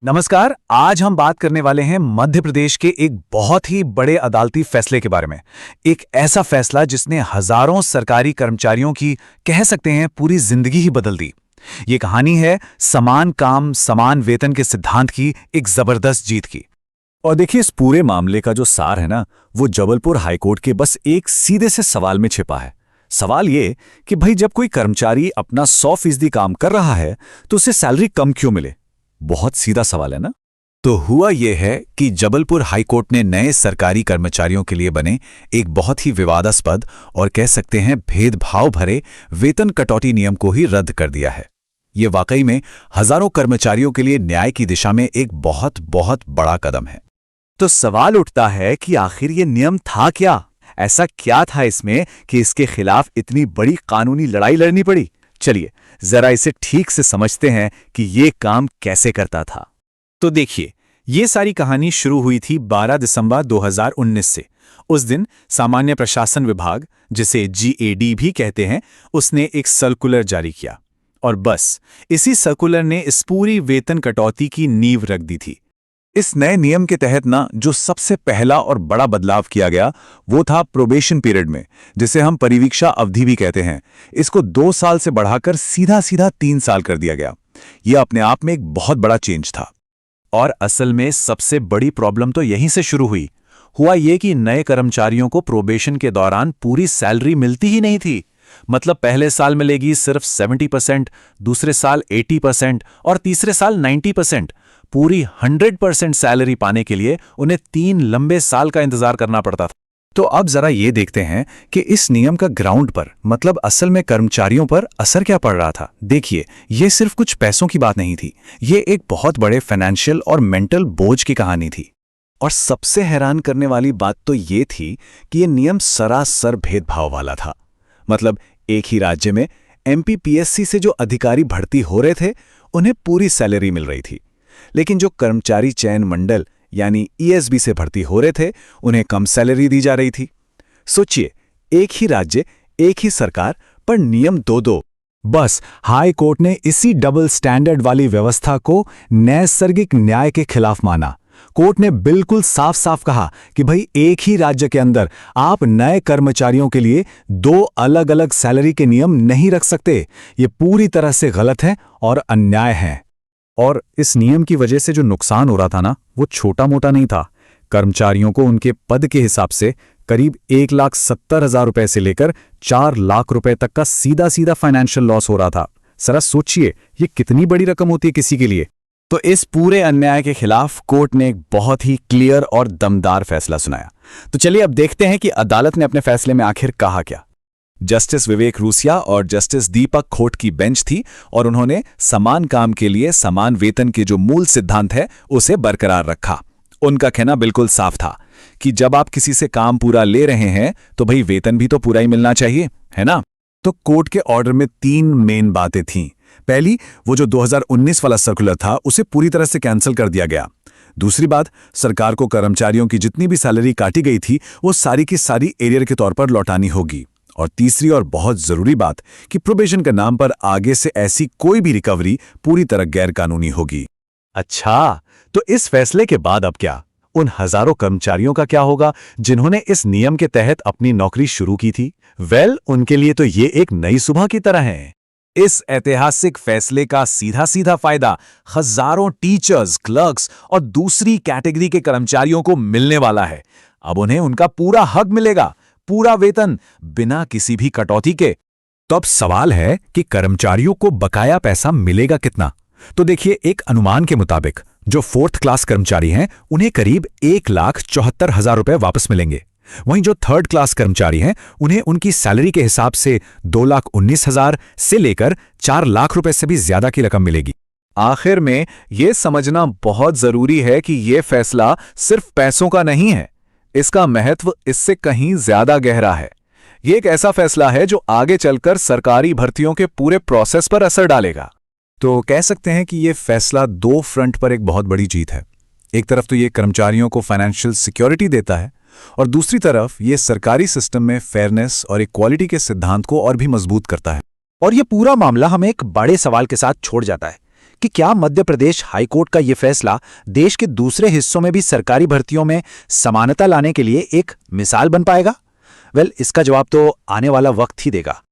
नमस्कार। आज हम बात करने वाले हैं मध्य प्रदेश के एक बहुत ही बड़े अदालती फैसले के बारे में। एक ऐसा फैसला जिसने हजारों सरकारी कर्मचारियों की कह सकते हैं पूरी जिंदगी ही बदल दी। ये कहानी है समान काम समान वेतन के सिद्धांत की एक जबरदस्त जीत की। और देखिए, इस पूरे मामले का जो सार है ना, वो जबलपुर हाईकोर्ट के बस एक सीधे से सवाल में छिपा है। सवाल ये कि भाई, जब कोई कर्मचारी अपना 100% काम कर रहा है तो उसे सैलरी कम क्यों मिले। बहुत सीधा सवाल है ना। तो हुआ यह है कि जबलपुर हाईकोर्ट ने नए सरकारी कर्मचारियों के लिए बने एक बहुत ही विवादास्पद और कह सकते हैं भेदभाव भरे वेतन कटौती नियम को ही रद्द कर दिया है। ये वाकई में हजारों कर्मचारियों के लिए न्याय की दिशा में एक बहुत बहुत बड़ा कदम है। तो सवाल उठता है कि आखिर ये नियम था क्या? ऐसा क्या था इसमें कि इसके खिलाफ इतनी बड़ी कानूनी लड़ाई लड़नी पड़ी? चलिए जरा इसे ठीक से समझते हैं कि ये काम कैसे करता था। तो देखिए, ये सारी कहानी शुरू हुई थी 12 दिसंबर 2019 से। उस दिन सामान्य प्रशासन विभाग, जिसे GAD भी कहते हैं, उसने एक सर्कुलर जारी किया और बस इसी सर्कुलर ने इस पूरी वेतन कटौती की नींव रख दी थी। इस नए नियम के तहत ना, जो सबसे पहला और बड़ा बदलाव किया गया वो था प्रोबेशन पीरियड में, जिसे हम परिवीक्षा अवधि भी कहते हैं। इसको 2 साल से बढ़ाकर सीधा 3 साल कर दिया गया। यह अपने आप में एक बहुत बड़ा चेंज था। और असल में सबसे बड़ी प्रॉब्लम तो यहीं से शुरू हुई। हुआ ये कि नए कर्मचारियोयों को प्रोबेशन के दौरान पूरी सैलरी मिलती ही नहीं थी। मतलब पहले साल मिलेगी सिर्फ 70%, दूसरे साल 80% और तीसरे साल 90%। पूरी 100% सैलरी पाने के लिए उन्हें 3 लंबे साल का इंतजार करना पड़ता था। तो अब जरा ये देखते हैं कि इस नियम का ग्राउंड पर, मतलब असल में कर्मचारियों पर असर क्या पड़ रहा था। देखिए, ये सिर्फ कुछ पैसों की बात नहीं थी, ये एक बहुत बड़े फाइनेंशियल और मेंटल बोझ की कहानी थी। और सबसे हैरान करने वाली बात तो ये थी कि ये नियम सरासर भेदभाव वाला था। मतलब एक ही राज्य में MPPSC से जो अधिकारी भर्ती हो रहे थे, उन्हें पूरी सैलरी मिल रही थी, लेकिन जो कर्मचारी चयन मंडल यानी ESB से भर्ती हो रहे थे, उन्हें कम सैलरी दी जा रही थी। सोचिए, एक ही राज्य, एक ही सरकार, पर नियम दो। बस हाई कोर्ट ने इसी डबल स्टैंडर्ड वाली व्यवस्था को नैसर्गिक न्याय के खिलाफ माना। कोर्ट ने बिल्कुल साफ साफ कहा कि भाई, एक ही राज्य के अंदर आप नए कर्मचारियों के लिए 2 अलग अलग सैलरी के नियम नहीं रख सकते। ये पूरी तरह से गलत है और अन्याय है। और इस नियम की वजह से जो नुकसान हो रहा था ना, वो छोटा मोटा नहीं था। कर्मचारियों को उनके पद के हिसाब से करीब 1,70,000 रुपए से लेकर 4 लाख रुपए तक का सीधा सीधा फाइनेंशियल लॉस हो रहा था। जरा सोचिए, ये कितनी बड़ी रकम होती है किसी के लिए। तो इस पूरे अन्याय के खिलाफ कोर्ट ने एक बहुत ही क्लियर और दमदार फैसला सुनाया। तो चलिए अब देखते हैं कि अदालत ने अपने फैसले में आखिर कहा क्या। जस्टिस विवेक रूसिया और जस्टिस दीपक खोट की बेंच थी और उन्होंने समान काम के लिए समान वेतन के जो मूल सिद्धांत है उसे बरकरार रखा। उनका कहना बिल्कुल साफ था कि जब आप किसी से काम पूरा ले रहे हैं तो भाई वेतन भी तो पूरा ही मिलना चाहिए, है ना। तो कोर्ट के ऑर्डर में 3 मेन बातें थीं। पहली, वो जो 2019 वाला सर्कुलर था उसे पूरी तरह से कैंसिल कर दिया गया। दूसरी बात, सरकार को कर्मचारियों की जितनी भी सैलरी काटी गई थी वो सारी की सारी एरियर के तौर पर लौटानी होगी। और तीसरी और बहुत जरूरी बात कि प्रोबेशन के नाम पर आगे से ऐसी कोई भी रिकवरी पूरी तरह गैर कानूनी होगी। अच्छा, तो इस फैसले के बाद अब क्या? उन हजारों कर्मचारियों का क्या होगा जिन्होंने इस नियम के तहत अपनी नौकरी शुरू की थी? उनके लिए तो ये एक नई सुबह की तरह है। इस ऐतिहासिक फैसले का सीधा सीधा फायदा हजारों टीचर्स, क्लर्क्स और दूसरी कैटेगरी के कर्मचारियों को मिलने वाला है। अब उन्हें उनका पूरा हक मिलेगा, पूरा वेतन, बिना किसी भी कटौती के। तो अब सवाल है कि कर्मचारियों को बकाया पैसा मिलेगा कितना। तो देखिए, एक अनुमान के मुताबिक जो 4th क्लास कर्मचारी हैं उन्हें करीब 1,74,000 रुपए वापस मिलेंगे। वहीं जो 3rd क्लास कर्मचारी हैं उन्हें उनकी सैलरी के हिसाब से 2,19,000 से लेकर 4 लाख रुपए से भी ज्यादा की रकम मिलेगी। आखिर में यह समझना बहुत जरूरी है कि यह फैसला सिर्फ पैसों का नहीं है, इसका महत्व इससे कहीं ज्यादा गहरा है। यह एक ऐसा फैसला है जो आगे चलकर सरकारी भर्तियों के पूरे प्रोसेस पर असर डालेगा। तो कह सकते हैं कि यह फैसला 2 फ्रंट पर एक बहुत बड़ी जीत है। एक तरफ तो यह कर्मचारियों को फाइनेंशियल सिक्योरिटी देता है और दूसरी तरफ यह सरकारी सिस्टम में फेयरनेस और इक्वालिटी के सिद्धांत को और भी मजबूत करता है। और यह पूरा मामला हमें एक बड़े सवाल के साथ छोड़ जाता है कि क्या मध्य प्रदेश हाईकोर्ट का यह फैसला देश के दूसरे हिस्सों में भी सरकारी भर्तियों में समानता लाने के लिए एक मिसाल बन पाएगा? वेल, इसका जवाब तो आने वाला वक्त ही देगा।